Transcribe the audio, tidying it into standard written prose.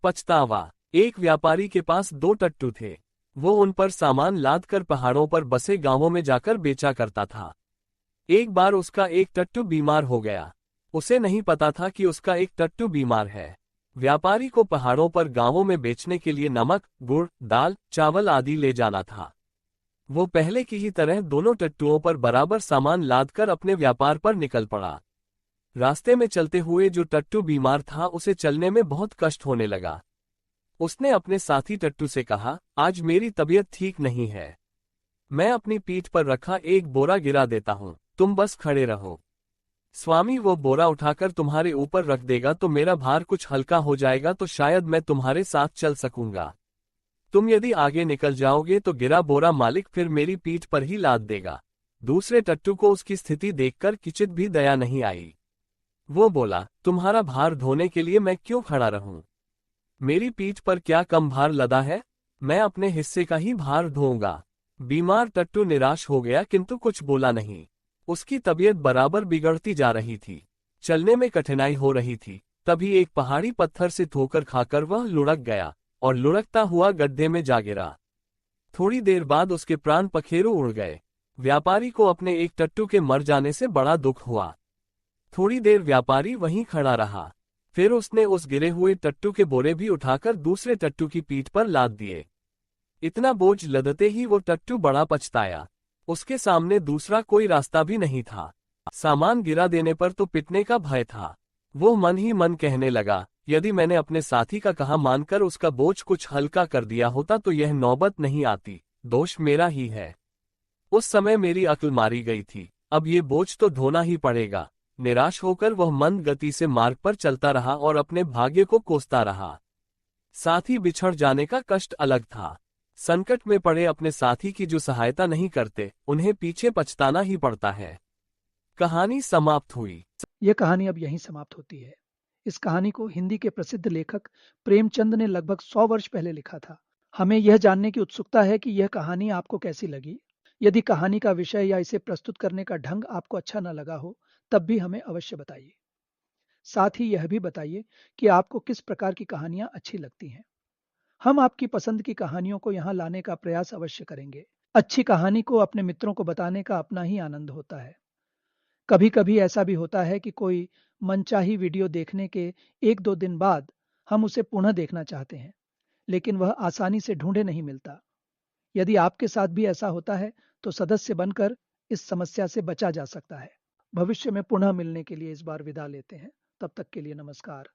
पछतावा। एक व्यापारी के पास 2 टट्टू थे। वो उन पर सामान लादकर पहाड़ों पर बसे गांवों में जाकर बेचा करता था। एक बार उसका एक टट्टू बीमार हो गया। उसे नहीं पता था कि उसका एक टट्टू बीमार है। व्यापारी को पहाड़ों पर गांवों में बेचने के लिए नमक, गुड़, दाल, चावल आदि ले जाना था। वो पहले की ही तरह दोनों टट्टुओं पर बराबर सामान लादकर अपने व्यापार पर निकल पड़ा। रास्ते में चलते हुए जो टट्टू बीमार था उसे चलने में बहुत कष्ट होने लगा। उसने अपने साथी टट्टू से कहा, आज मेरी तबीयत ठीक नहीं है। मैं अपनी पीठ पर रखा एक बोरा गिरा देता हूँ, तुम बस खड़े रहो। स्वामी वो बोरा उठाकर तुम्हारे ऊपर रख देगा तो मेरा भार कुछ हल्का हो जाएगा, तो शायद मैं तुम्हारे साथ चल सकूंगा। तुम यदि आगे निकल जाओगे तो गिरा बोरा मालिक फिर मेरी पीठ पर ही लाद देगा। दूसरे टट्टू को उसकी स्थिति देखकर किंचित भी दया नहीं आई। वो बोला, तुम्हारा भार ढोने के लिए मैं क्यों खड़ा रहूं? मेरी पीठ पर क्या कम भार लदा है? मैं अपने हिस्से का ही भार ढोऊंगा। बीमार टट्टू निराश हो गया किंतु कुछ बोला नहीं। उसकी तबीयत बराबर बिगड़ती जा रही थी। चलने में कठिनाई हो रही थी। तभी एक पहाड़ी पत्थर से ठोकर खाकर वह लुढ़क गया और लुढ़कता हुआ गड्ढे में जा गिरा। थोड़ी देर बाद उसके प्राण पखेरु उड़ गए। व्यापारी को अपने एक टट्टू के मर जाने से बड़ा दुख हुआ। थोड़ी देर व्यापारी वहीं खड़ा रहा। फिर उसने उस गिरे हुए टट्टू के बोरे भी उठाकर दूसरे टट्टू की पीठ पर लाद दिए। इतना बोझ लदते ही वो टट्टू बड़ा पछताया। उसके सामने दूसरा कोई रास्ता भी नहीं था। सामान गिरा देने पर तो पिटने का भय था। वो मन ही मन कहने लगा, यदि मैंने अपने साथी का कहा मानकर उसका बोझ कुछ हल्का कर दिया होता तो यह नौबत नहीं आती। दोष मेरा ही है। उस समय मेरी अक्ल मारी गई थी। अब ये बोझ तो ढोना ही पड़ेगा। निराश होकर वह मंद गति से मार्ग पर चलता रहा और अपने भाग्य को कोसता रहा। साथी बिछड़ जाने का कष्ट अलग था। संकट में पड़े अपने साथी की जो सहायता नहीं करते, उन्हें पीछे पछताना ही पड़ता है। कहानी समाप्त हुई। यह कहानी अब यहीं समाप्त होती है। इस कहानी को हिंदी के प्रसिद्ध लेखक प्रेमचंद ने लगभग 100 वर्ष पहले लिखा था। हमें यह जानने की उत्सुकता है कि यह कहानी आपको कैसी लगी। यदि कहानी का विषय या इसे प्रस्तुत करने का ढंग आपको अच्छा न लगा हो, तब भी हमें अवश्य बताइए। साथ ही यह भी बताइए कि आपको किस प्रकार की कहानियां अच्छी लगती हैं। हम आपकी पसंद की कहानियों को यहाँ लाने का प्रयास अवश्य करेंगे। अच्छी कहानी को अपने मित्रों को बताने का अपना ही आनंद होता है। कभी कभी ऐसा भी होता है कि कोई मनचाही वीडियो देखने के 1-2 दिन बाद हम उसे पुनः देखना चाहते हैं, लेकिन वह आसानी से ढूंढे नहीं मिलता। यदि आपके साथ भी ऐसा होता है तो सदस्य बनकर इस समस्या से बचा जा सकता है। भविष्य में पुनः मिलने के लिए इस बार विदा लेते हैं। तब तक के लिए नमस्कार।